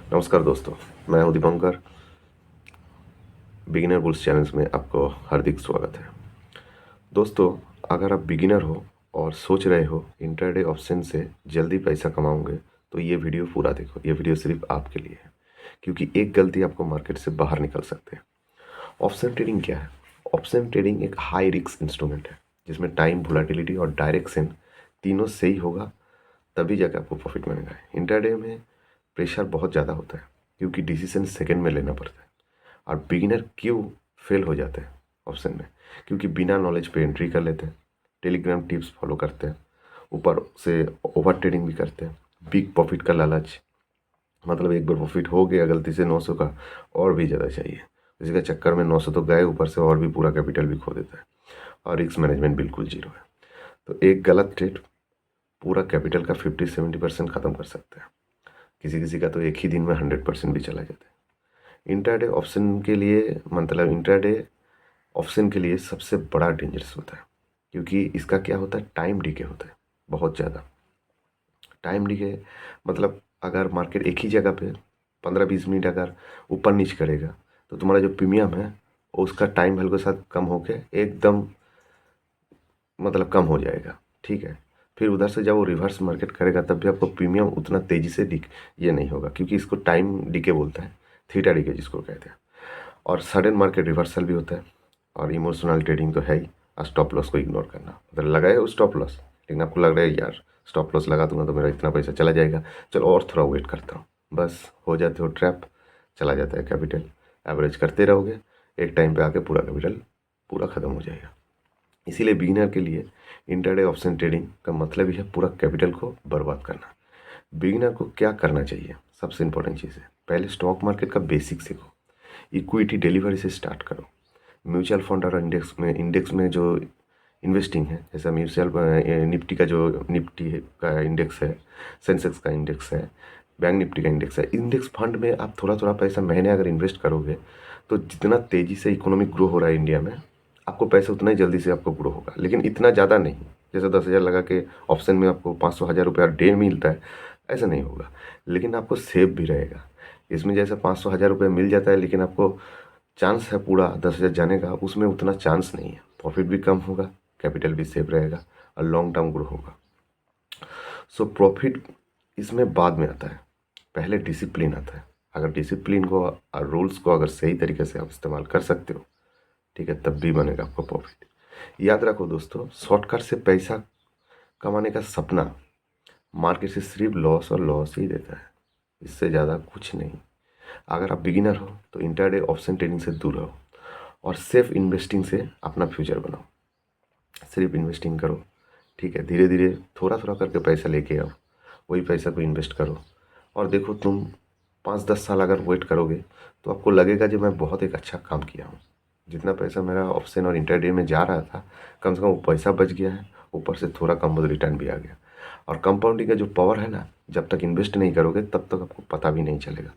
नमस्कार दोस्तों, मैं हूं दीपंकर। बिगिनर बुल्स चैनल्स में आपको हार्दिक स्वागत है। दोस्तों, अगर आप बिगिनर हो और सोच रहे हो इंट्राडे ऑप्शन से जल्दी पैसा कमाओगे तो ये वीडियो पूरा देखो। ये वीडियो सिर्फ आपके लिए है, क्योंकि एक गलती आपको मार्केट से बाहर निकल सकते हैं। ऑप्शन ट्रेडिंग क्या है? ऑप्शन ट्रेडिंग एक हाई रिस्क इंस्ट्रूमेंट है जिसमें टाइम, वोलेटिलिटी और डायरेक्शन तीनों सही होगा तभी जाकर आपको प्रॉफिट मिलेगा। इंट्राडे में प्रेशर बहुत ज़्यादा होता है क्योंकि डिसीजन सेकंड में लेना पड़ता है। और बिगिनर क्यों फेल हो जाते हैं ऑप्शन में? क्योंकि बिना नॉलेज पे एंट्री कर लेते हैं, टेलीग्राम टिप्स फॉलो करते हैं, ऊपर से ओवर ट्रेडिंग भी करते हैं, बिग प्रॉफिट का लालच। मतलब एक बार प्रॉफिट हो गया गलती से 900 का, और भी ज़्यादा चाहिए। इसी का चक्कर में 900 तो गए, ऊपर से और भी पूरा कैपिटल भी खो देता है। और रिस्क मैनेजमेंट बिल्कुल जीरो है। तो एक गलत ट्रेड पूरा कैपिटल का 50-70% ख़त्म कर सकता है। किसी किसी का तो एक ही दिन में 100% भी चला जाता है। इंट्राडे ऑप्शन के लिए, मतलब इंट्राडे ऑप्शन के लिए सबसे बड़ा डेंजरस होता है, क्योंकि इसका क्या होता है, टाइम डिके होता है बहुत ज़्यादा। टाइम डिके मतलब अगर मार्केट एक ही जगह पे 15-20 मिनट अगर ऊपर नीच करेगा तो तुम्हारा जो प्रीमियम है उसका टाइम वैल्यू के साथ कम होके एकदम मतलब कम हो जाएगा। ठीक है, फिर उधर से जब वो रिवर्स मार्केट करेगा तब भी आपको प्रीमियम उतना तेज़ी से ये नहीं होगा, क्योंकि इसको टाइम डिके बोलता है, थीटा डिके जिसको कहते हैं। और सडन मार्केट रिवर्सल भी होता है। और इमोशनल ट्रेडिंग तो है ही। स्टॉप लॉस को इग्नोर करना, मतलब लगाए हो स्टॉप लॉस, लेकिन आपको लग रहा है यार स्टॉप लॉस लगा दूंगा तो मेरा इतना पैसा चला जाएगा, चलो और थोड़ा वेट करता हूँ, बस हो जाते हो ट्रैप। चला जाता है कैपिटल। एवरेज करते रहोगे, एक टाइम पे आके पूरा कैपिटल पूरा ख़त्म हो जाएगा। इसीलिए बिगिनर के लिए इंट्राडे ऑप्शन ट्रेडिंग का मतलब ही है पूरा कैपिटल को बर्बाद करना। बिगिनर को क्या करना चाहिए? सबसे इंपॉर्टेंट चीज़ है, पहले स्टॉक मार्केट का बेसिक सीखो। इक्विटी डिलीवरी से स्टार्ट करो। म्यूचुअल फंड और इंडेक्स में जो इन्वेस्टिंग है, जैसा म्यूचुअल निफ्टी का जो निफ्टी का इंडेक्स है, सेंसेक्स का इंडेक्स है, बैंक निफ्टी का इंडेक्स है, इंडेक्स फंड में आप थोड़ा थोड़ा पैसा महीने अगर इन्वेस्ट करोगे तो जितना तेज़ी से इकोनॉमिक ग्रो हो रहा है इंडिया में, आपको पैसा उतना ही जल्दी से आपको ग्रो होगा, लेकिन इतना ज़्यादा नहीं। जैसे 10,000 लगा के ऑप्शन में आपको 500,000 रुपया डे मिलता है, ऐसा नहीं होगा। लेकिन आपको सेव भी रहेगा। इसमें जैसे 500,000 रुपया मिल जाता है, लेकिन आपको चांस है पूरा 10,000 जाने का, उसमें उतना चांस नहीं है। प्रॉफिट भी कम होगा, कैपिटल भी सेव रहेगा और लॉन्ग टर्म ग्रो होगा। सो प्रॉफिट इसमें बाद में आता है, पहले डिसिप्लिन आता है। अगर डिसिप्लिन को और रूल्स को अगर सही तरीके से आप इस्तेमाल कर सकते हो, ठीक है, तब भी बनेगा आपको प्रॉफिट। याद रखो दोस्तों, शॉर्टकट से पैसा कमाने का सपना मार्केट से सिर्फ लॉस और लॉस ही देता है, इससे ज़्यादा कुछ नहीं। अगर आप बिगिनर हो तो इंट्राडे ऑप्शन ट्रेडिंग से दूर रहो और सेफ इन्वेस्टिंग से अपना फ्यूचर बनाओ। सिर्फ इन्वेस्टिंग करो, ठीक है, धीरे धीरे थोड़ा थोड़ा करके पैसा लेके आओ, वही पैसा को इन्वेस्ट करो। और देखो, तुम 5-10 साल अगर वेट करोगे तो आपको लगेगा कि मैं बहुत एक अच्छा काम किया हूँ। जितना पैसा मेरा ऑप्शन और इंट्राडे में जा रहा था, कम से कम वो पैसा बच गया है, ऊपर से थोड़ा कम रिटर्न भी आ गया। और कंपाउंडिंग का जो पावर है ना, जब तक इन्वेस्ट नहीं करोगे तब तक आपको पता भी नहीं चलेगा।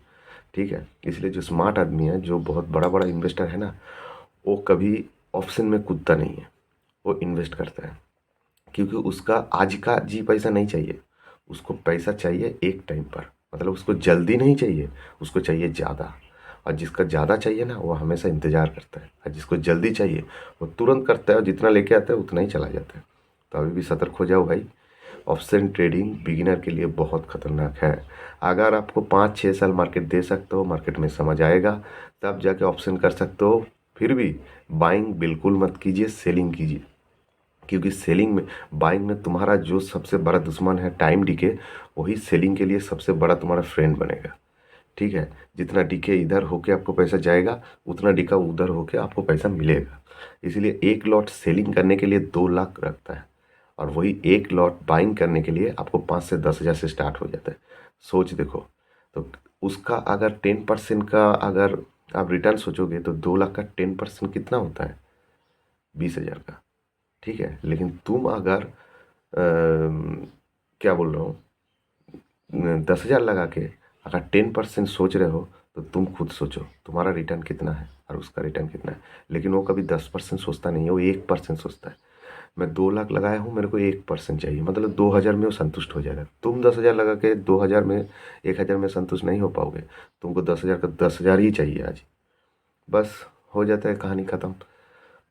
ठीक है, इसलिए जो स्मार्ट आदमी है, जो बहुत बड़ा बड़ा इन्वेस्टर है ना, वो कभी ऑप्शन में कूदता नहीं है, वो इन्वेस्ट करता है। क्योंकि उसका आज का जी पैसा नहीं चाहिए, उसको पैसा चाहिए एक टाइम पर। मतलब उसको जल्दी नहीं चाहिए, उसको चाहिए ज़्यादा। और जिसका ज़्यादा चाहिए ना, वो हमेशा इंतज़ार करता है, और जिसको जल्दी चाहिए वो तुरंत करता है, और जितना लेके आता है उतना ही चला जाता है। तो अभी भी सतर्क हो जाओ भाई। ऑप्शन ट्रेडिंग बिगिनर के लिए बहुत खतरनाक है। अगर आपको 5-6 साल मार्केट दे सकते हो, मार्केट में समझ आएगा, तब जाके ऑप्शन कर सकते हो। फिर भी बाइंग बिल्कुल मत कीजिए, सेलिंग कीजिए। क्योंकि सेलिंग में, बाइंग में तुम्हारा जो सबसे बड़ा दुश्मन है टाइम डिके, वही सेलिंग के लिए सबसे बड़ा तुम्हारा फ्रेंड बनेगा। ठीक है, जितना डिके इधर होके आपको पैसा जाएगा, उतना डिका उधर होके आपको पैसा मिलेगा। इसलिए एक लॉट सेलिंग करने के लिए 2 लाख लगता है, और वही एक लॉट बाइंग करने के लिए आपको 5 से 10 हज़ार से स्टार्ट हो जाता है। सोच देखो, तो उसका अगर 10% का अगर आप रिटर्न सोचोगे तो 2 लाख का 10% कितना होता है? 20,000 का। ठीक है, लेकिन तुम अगर क्या बोल रहा हूँ, 10,000 लगा के अगर 10% सोच रहे हो, तो तुम खुद सोचो तुम्हारा रिटर्न कितना है और उसका रिटर्न कितना है। लेकिन वो कभी 10% सोचता नहीं है, वो 1% सोचता है। मैं 2 लाख लगाया हूँ, मेरे को 1% चाहिए, मतलब 2 हज़ार में वो संतुष्ट हो जाएगा। तुम 10 हज़ार लगा के 2 हज़ार में 1 हज़ार में संतुष्ट नहीं हो पाओगे, तुमको 10 हज़ार का 10 हज़ार ही चाहिए आज। बस हो जाता है, कहानी ख़त्म।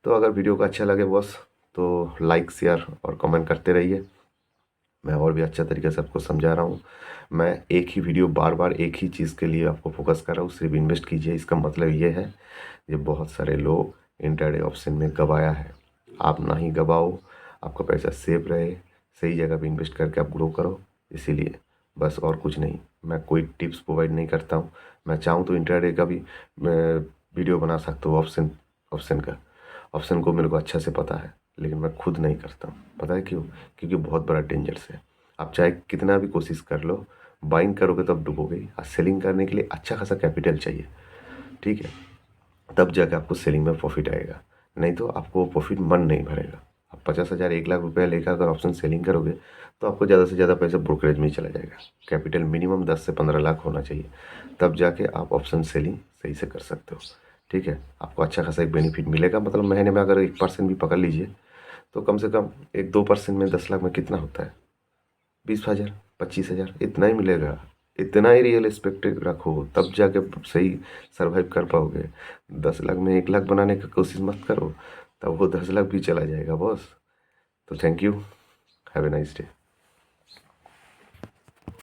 तो अगर वीडियो को अच्छा लगे बॉस तो लाइक शेयर और कमेंट करते रहिए। मैं और भी अच्छा तरीके से आपको समझा रहा हूँ। मैं एक ही वीडियो बार बार एक ही चीज़ के लिए आपको फोकस कर रहा हूँ, सिर्फ इन्वेस्ट कीजिए। इसका मतलब ये है कि बहुत सारे लोग इंट्राडे ऑप्शन में गवाया है, आप ना ही गवाओ, आपका पैसा सेफ रहे, सही जगह पे इन्वेस्ट करके आप ग्रो करो। इसीलिए बस, और कुछ नहीं। मैं कोई टिप्स प्रोवाइड नहीं करता हूँ। मैं चाहूँ तो इंट्राडे का भी मैं वीडियो बना सकता हूँ, ऑप्शन का। ऑप्शन को मेरे को अच्छा से पता है, लेकिन मैं खुद नहीं करता हूँ। पता है क्यों? क्योंकि बहुत बड़ा डेंजर है। आप चाहे कितना भी कोशिश कर लो, बाइंग करोगे तब डूबोगे, और सेलिंग करने के लिए अच्छा खासा कैपिटल चाहिए, ठीक है? तब जाके आपको सेलिंग में प्रॉफिट आएगा, नहीं तो आपको प्रॉफिट मन नहीं भरेगा। आप 50 हज़ार 1 लाख रुपया लेकर अगर ऑप्शन सेलिंग करोगे तो आपको ज़्यादा से ज़्यादा पैसा ब्रोकरेज में ही चला जाएगा। कैपिटल मिनिमम 10 से 15 लाख होना चाहिए, तब जाके आप ऑप्शन सेलिंग सही से कर सकते हो, ठीक है? आपको अच्छा खासा एक बेनिफिट मिलेगा। मतलब महीने में अगर 1% भी पकड़ लीजिए तो कम से कम 1-2% में 10 लाख में कितना होता है? 20 हज़ार, 25 हज़ार, इतना ही मिलेगा। इतना ही रियल एस्पेक्ट रखो, तब जाके सही सर्वाइव कर पाओगे। 10 लाख में 1 लाख बनाने की कोशिश मत करो, तब वो 10 लाख भी चला जाएगा बॉस। तो thank you, have a nice day.